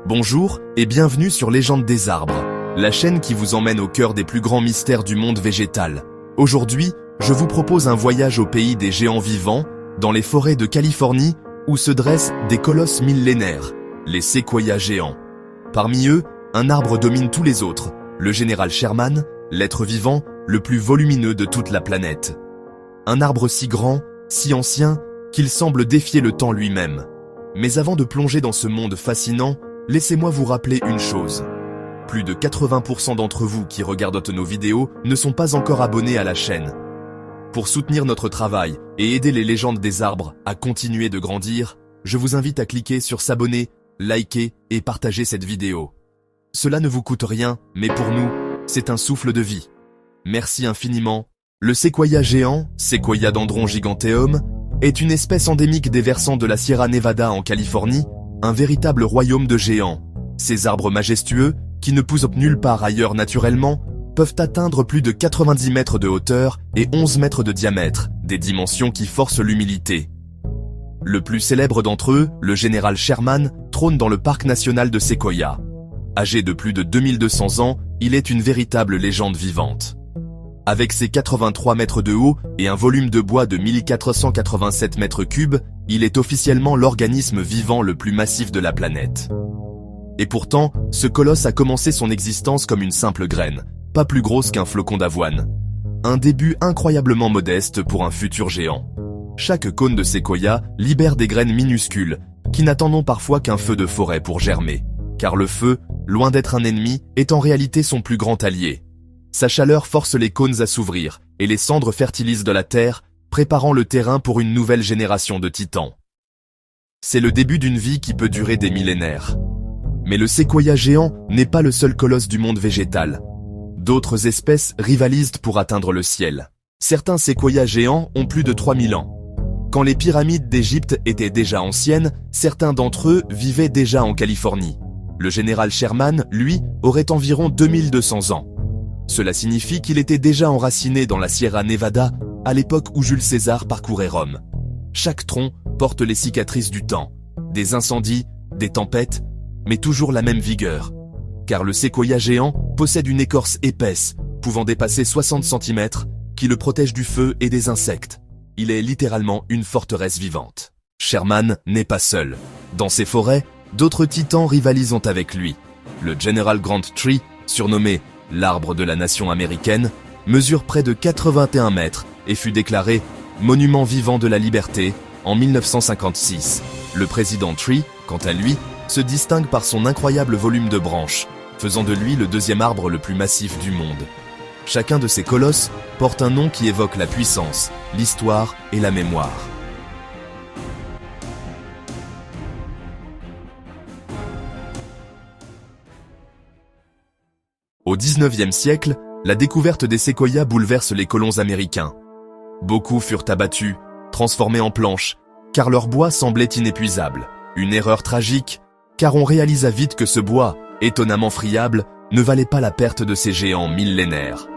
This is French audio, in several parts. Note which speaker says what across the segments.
Speaker 1: Bonjour et bienvenue sur Légende des arbres, la chaîne qui vous emmène au cœur des plus grands mystères du monde végétal. Aujourd'hui, je vous propose un voyage au pays des géants vivants, dans les forêts de Californie, où se dressent des colosses millénaires, les séquoias géants. Parmi eux, un arbre domine tous les autres, le général Sherman, l'être vivant le plus volumineux de toute la planète. Un arbre si grand, si ancien, qu'il semble défier le temps lui-même. Mais avant de plonger dans ce monde fascinant, laissez-moi vous rappeler une chose. Plus de 80% d'entre vous qui regardent nos vidéos ne sont pas encore abonnés à la chaîne. Pour soutenir notre travail et aider les légendes des arbres à continuer de grandir, je vous invite à cliquer sur s'abonner, liker et partager cette vidéo. Cela ne vous coûte rien, mais pour nous, c'est un souffle de vie. Merci infiniment. Le séquoia géant, Sequoia dendron giganteum, est une espèce endémique des versants de la Sierra Nevada en Californie, un véritable royaume de géants. Ces arbres majestueux, qui ne poussent nulle part ailleurs naturellement, peuvent atteindre plus de 90 mètres de hauteur et 11 mètres de diamètre, des dimensions qui forcent l'humilité. Le plus célèbre d'entre eux, le général Sherman, trône dans le parc national de Sequoia. Âgé de plus de 2200 ans, il est une véritable légende vivante. Avec ses 83 mètres de haut et un volume de bois de 1487 mètres cubes, il est officiellement l'organisme vivant le plus massif de la planète. Et pourtant, ce colosse a commencé son existence comme une simple graine, pas plus grosse qu'un flocon d'avoine. Un début incroyablement modeste pour un futur géant. Chaque cône de séquoia libère des graines minuscules, qui n'attendent parfois qu'un feu de forêt pour germer. Car le feu, loin d'être un ennemi, est en réalité son plus grand allié. Sa chaleur force les cônes à s'ouvrir, et les cendres fertilisent de la terre, préparant le terrain pour une nouvelle génération de titans. C'est le début d'une vie qui peut durer des millénaires. Mais le séquoia géant n'est pas le seul colosse du monde végétal. D'autres espèces rivalisent pour atteindre le ciel. Certains séquoias géants ont plus de 3000 ans. Quand les pyramides d'Égypte étaient déjà anciennes, certains d'entre eux vivaient déjà en Californie. Le général Sherman, lui, aurait environ 2200 ans. Cela signifie qu'il était déjà enraciné dans la Sierra Nevada à l'époque où Jules César parcourait Rome. Chaque tronc porte les cicatrices du temps, des incendies, des tempêtes, mais toujours la même vigueur. Car le séquoia géant possède une écorce épaisse, pouvant dépasser 60 cm, qui le protège du feu et des insectes. Il est littéralement une forteresse vivante. Sherman n'est pas seul. Dans ses forêts, d'autres titans rivalisent avec lui. Le General Grant Tree, surnommé l'arbre de la nation américaine, mesure près de 81 mètres et fut déclaré monument vivant de la liberté en 1956. Le président Tree, quant à lui, se distingue par son incroyable volume de branches, faisant de lui le deuxième arbre le plus massif du monde. Chacun de ces colosses porte un nom qui évoque la puissance, l'histoire et la mémoire. Au XIXe siècle, la découverte des séquoias bouleverse les colons américains. Beaucoup furent abattus, transformés en planches, car leur bois semblait inépuisable. Une erreur tragique, car on réalisa vite que ce bois, étonnamment friable, ne valait pas la perte de ces géants millénaires.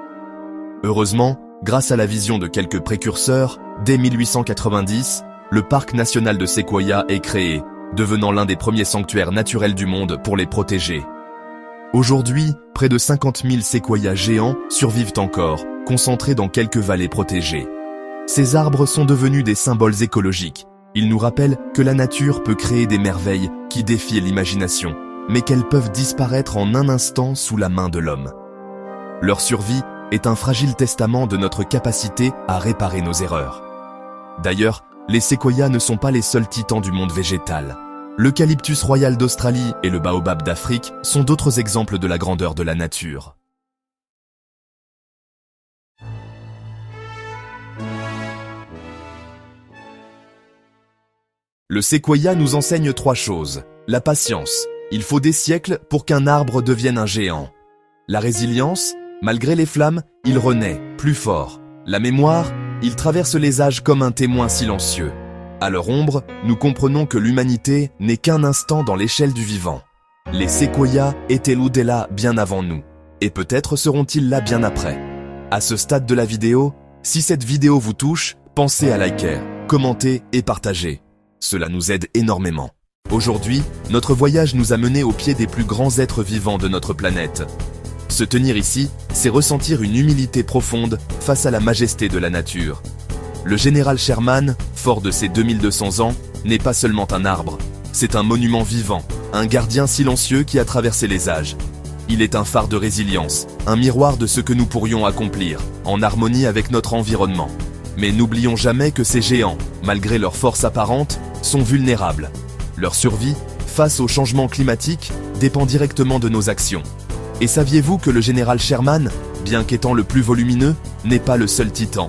Speaker 1: Heureusement, grâce à la vision de quelques précurseurs, dès 1890, le parc national de Sequoia est créé, devenant l'un des premiers sanctuaires naturels du monde pour les protéger. Aujourd'hui, près de 50 000 séquoias géants survivent encore, concentrés dans quelques vallées protégées. Ces arbres sont devenus des symboles écologiques. Ils nous rappellent que la nature peut créer des merveilles qui défient l'imagination, mais qu'elles peuvent disparaître en un instant sous la main de l'homme. Leur survie est un fragile testament de notre capacité à réparer nos erreurs. D'ailleurs, les séquoias ne sont pas les seuls titans du monde végétal. L'eucalyptus royal d'Australie et le baobab d'Afrique sont d'autres exemples de la grandeur de la nature. Le séquoia nous enseigne 3 choses. La patience. Il faut des siècles pour qu'un arbre devienne un géant. La résilience. Malgré les flammes, il renaît, plus fort. La mémoire. Il traverse les âges comme un témoin silencieux. À leur ombre, nous comprenons que l'humanité n'est qu'un instant dans l'échelle du vivant. Les séquoias étaient là bien avant nous, et peut-être seront-ils là bien après. À ce stade de la vidéo, si cette vidéo vous touche, pensez à liker, commenter et partager. Cela nous aide énormément. Aujourd'hui, notre voyage nous a menés au pied des plus grands êtres vivants de notre planète. Se tenir ici, c'est ressentir une humilité profonde face à la majesté de la nature. Le général Sherman, fort de ses 2200 ans, n'est pas seulement un arbre, c'est un monument vivant, un gardien silencieux qui a traversé les âges. Il est un phare de résilience, un miroir de ce que nous pourrions accomplir, en harmonie avec notre environnement. Mais n'oublions jamais que ces géants, malgré leur force apparente, sont vulnérables. Leur survie, face au changement climatique, dépend directement de nos actions. Et saviez-vous que le général Sherman, bien qu'étant le plus volumineux, n'est pas le seul titan?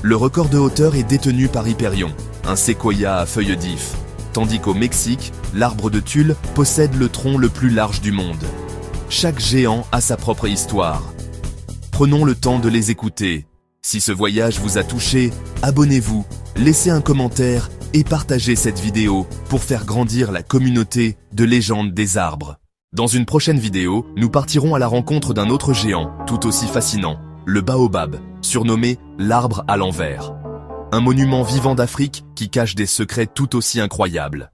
Speaker 1: Le record de hauteur est détenu par Hyperion, un séquoia à feuilles d'if, tandis qu'au Mexique, l'arbre de Tulle possède le tronc le plus large du monde. Chaque géant a sa propre histoire. Prenons le temps de les écouter. Si ce voyage vous a touché, abonnez-vous, laissez un commentaire et partagez cette vidéo pour faire grandir la communauté de légendes des arbres. Dans une prochaine vidéo, nous partirons à la rencontre d'un autre géant, tout aussi fascinant, le baobab, surnommé l'arbre à l'envers. Un monument vivant d'Afrique qui cache des secrets tout aussi incroyables.